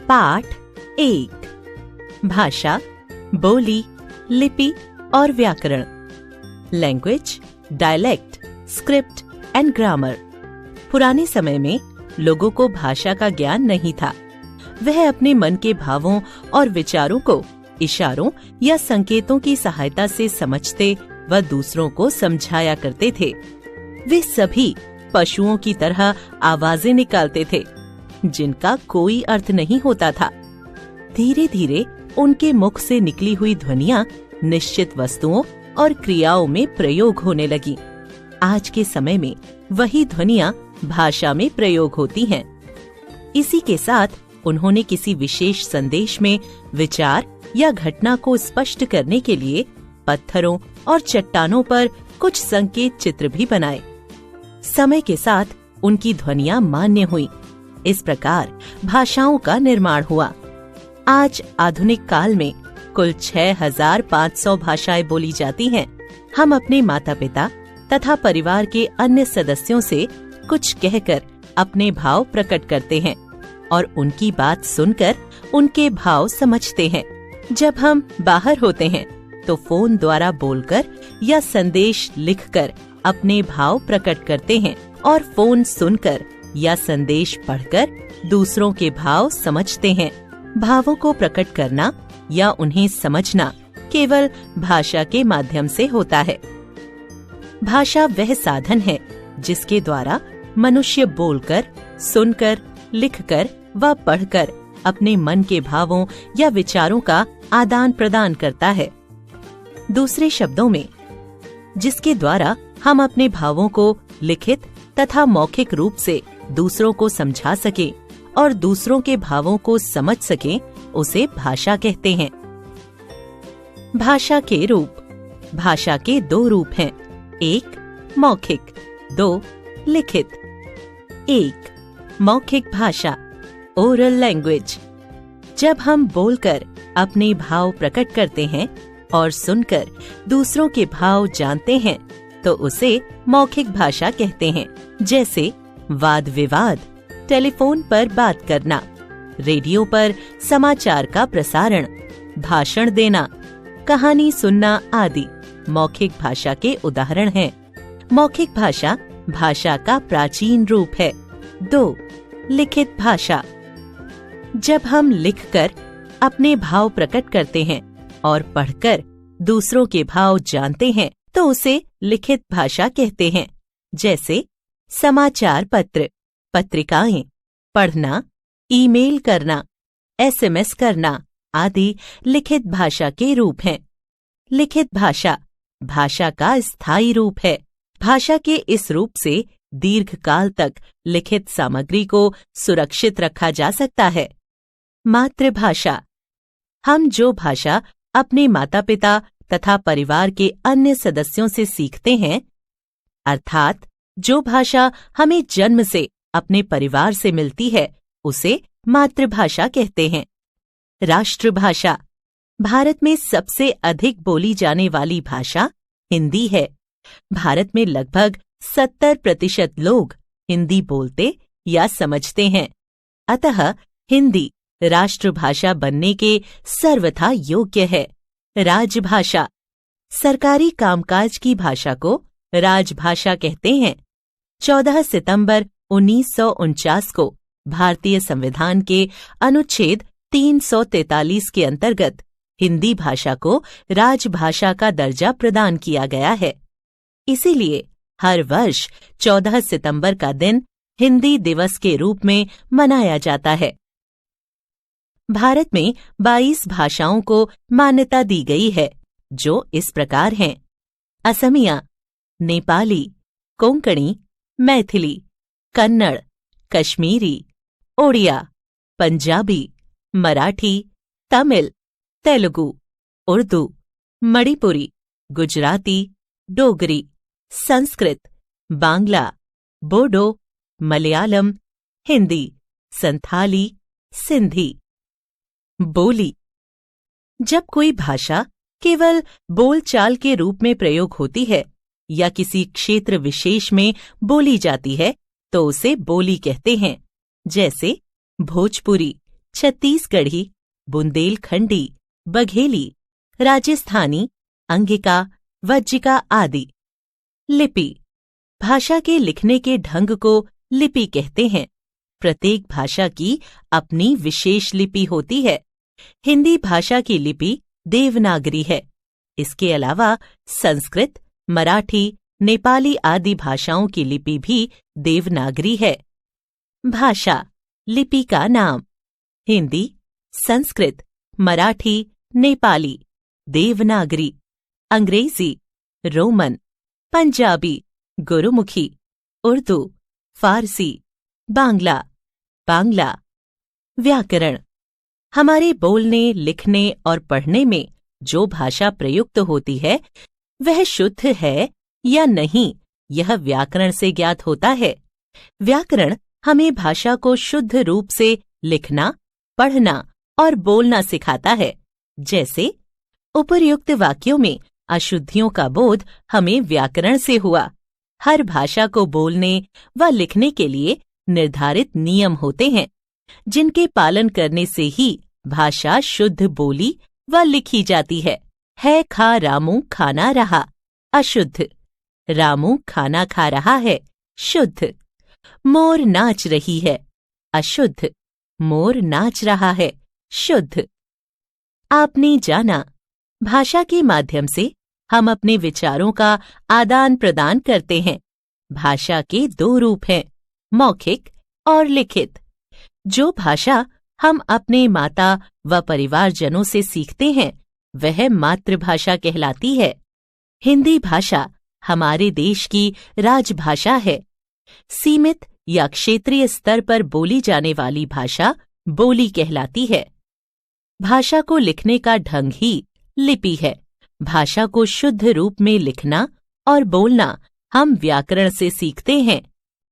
पाठ 1। भाषा, बोली, लिपि और व्याकरण। Language, dialect, script and grammar. पुराने समय में लोगों को भाषा का ज्ञान नहीं था। वह अपने मन के भावों और विचारों को इशारों या संकेतों की सहायता से समझते व दूसरों को समझाया करते थे। वे सभी पशुओं की तरह आवाजें निकालते थे, जिनका कोई अर्थ नहीं होता था। धीरे धीरे उनके मुख से निकली हुई ध्वनियां निश्चित वस्तुओं और क्रियाओं में प्रयोग होने लगी। आज के समय में वही ध्वनियां भाषा में प्रयोग होती हैं। इसी के साथ उन्होंने किसी विशेष संदेश में विचार या घटना को स्पष्ट करने के लिए पत्थरों और चट्टानों पर कुछ संकेत चित्र भी बनाए। समय के साथ उनकी ध्वनियां मान्य हुई। इस प्रकार भाषाओं का निर्माण हुआ। आज आधुनिक काल में कुल 6500 भाषाएं बोली जाती हैं। हम अपने माता पिता तथा परिवार के अन्य सदस्यों से कुछ कहकर अपने भाव प्रकट करते हैं और उनकी बात सुनकर उनके भाव समझते हैं। जब हम बाहर होते हैं तो फोन द्वारा बोलकर या संदेश लिखकर अपने भाव प्रकट करते हैं और फोन सुनकर या संदेश पढ़कर दूसरों के भाव समझते हैं। भावों को प्रकट करना या उन्हें समझना केवल भाषा के माध्यम से होता है। भाषा वह साधन है जिसके द्वारा मनुष्य बोलकर, सुनकर, लिखकर व पढ़कर अपने मन के भावों या विचारों का आदान प्रदान करता है। दूसरे शब्दों में, जिसके द्वारा हम अपने भावों को लिखित तथा मौखिक रूप से दूसरों को समझा सके और दूसरों के भावों को समझ सके, उसे भाषा कहते हैं। भाषा के रूप। भाषा के 2 रूप हैं, 1 मौखिक, 2 लिखित। 1 मौखिक भाषा, ओरल लैंग्वेज। जब हम बोलकर अपने भाव प्रकट करते हैं और सुनकर दूसरों के भाव जानते हैं तो उसे मौखिक भाषा कहते हैं। जैसे वाद विवाद, टेलीफोन पर बात करना, रेडियो पर समाचार का प्रसारण, भाषण देना, कहानी सुनना आदि मौखिक भाषा के उदाहरण हैं। मौखिक भाषा भाषा का प्राचीन रूप है। 2 लिखित भाषा। जब हम लिखकर अपने भाव प्रकट करते हैं और पढ़कर दूसरों के भाव जानते हैं तो उसे लिखित भाषा कहते हैं। जैसे समाचार पत्र, पत्रिकाएं, पढ़ना, ईमेल करना, एसएमएस करना आदि लिखित भाषा के रूप हैं। लिखित भाषा भाषा का स्थायी रूप है। भाषा के इस रूप से दीर्घकाल तक लिखित सामग्री को सुरक्षित रखा जा सकता है। मातृभाषा। हम जो भाषा अपने माता पिता तथा परिवार के अन्य सदस्यों से सीखते हैं, अर्थात जो भाषा हमें जन्म से अपने परिवार से मिलती है, उसे मातृभाषा कहते हैं। राष्ट्रभाषा। भारत में सबसे अधिक बोली जाने वाली भाषा हिंदी है। भारत में लगभग 70% लोग हिंदी बोलते या समझते हैं। अतः हिंदी राष्ट्रभाषा बनने के सर्वथा योग्य है। राजभाषा। सरकारी कामकाज की भाषा को राजभाषा कहते हैं। 14 सितंबर 1949 को भारतीय संविधान के अनुच्छेद 343 के अंतर्गत हिंदी भाषा को राजभाषा का दर्जा प्रदान किया गया है। इसीलिए हर वर्ष 14 सितंबर का दिन हिंदी दिवस के रूप में मनाया जाता है। भारत में 22 भाषाओं को मान्यता दी गई है, जो इस प्रकार हैं: असमिया, नेपाली, कोंकणी, मैथिली, कन्नड़, कश्मीरी, ओडिया, पंजाबी, मराठी, तमिल, तेलुगु, उर्दू, मणिपुरी, गुजराती, डोगरी, संस्कृत, बांग्ला, बोडो, मलयालम, हिंदी, संथाली, सिंधी। बोली। जब कोई भाषा केवल बोलचाल के रूप में प्रयोग होती है या किसी क्षेत्र विशेष में बोली जाती है तो उसे बोली कहते हैं। जैसे भोजपुरी, छत्तीसगढ़ी, बुंदेलखंडी, बघेली, राजस्थानी, अंगिका, वज्जिका आदि। लिपि भाषा के लिखने के ढंग को लिपि कहते हैं। प्रत्येक भाषा की अपनी विशेष लिपि होती है। हिंदी भाषा की लिपि देवनागरी है। इसके अलावा संस्कृत, मराठी, नेपाली आदि भाषाओं की लिपि भी देवनागरी है। भाषा लिपि का नाम हिंदी, संस्कृत, मराठी, नेपाली, देवनागरी, अंग्रेजी, रोमन, पंजाबी, गुरुमुखी, उर्दू, फारसी, बांग्ला, बांग्ला। व्याकरण हमारे बोलने, लिखने और पढ़ने में जो भाषा प्रयुक्त होती है वह शुद्ध है या नहीं, यह व्याकरण से ज्ञात होता है। व्याकरण हमें भाषा को शुद्ध रूप से लिखना, पढ़ना और बोलना सिखाता है। जैसे उपर्युक्त वाक्यों में अशुद्धियों का बोध हमें व्याकरण से हुआ। हर भाषा को बोलने व लिखने के लिए निर्धारित नियम होते हैं, जिनके पालन करने से ही भाषा शुद्ध बोली व लिखी जाती है। खा रामू खाना रहा, अशुद्ध। रामू खाना खा रहा है, शुद्ध। मोर नाच रही है, अशुद्ध। मोर नाच रहा है, शुद्ध। आपने जाना, भाषा के माध्यम से हम अपने विचारों का आदान प्रदान करते हैं। भाषा के दो रूप हैं, मौखिक और लिखित। जो भाषा हम अपने माता व परिवारजनों से सीखते हैं वह मातृभाषा कहलाती है। हिंदी भाषा हमारे देश की राजभाषा है। सीमित या क्षेत्रीय स्तर पर बोली जाने वाली भाषा बोली कहलाती है। भाषा को लिखने का ढंग ही लिपि है। भाषा को शुद्ध रूप में लिखना और बोलना हम व्याकरण से सीखते हैं।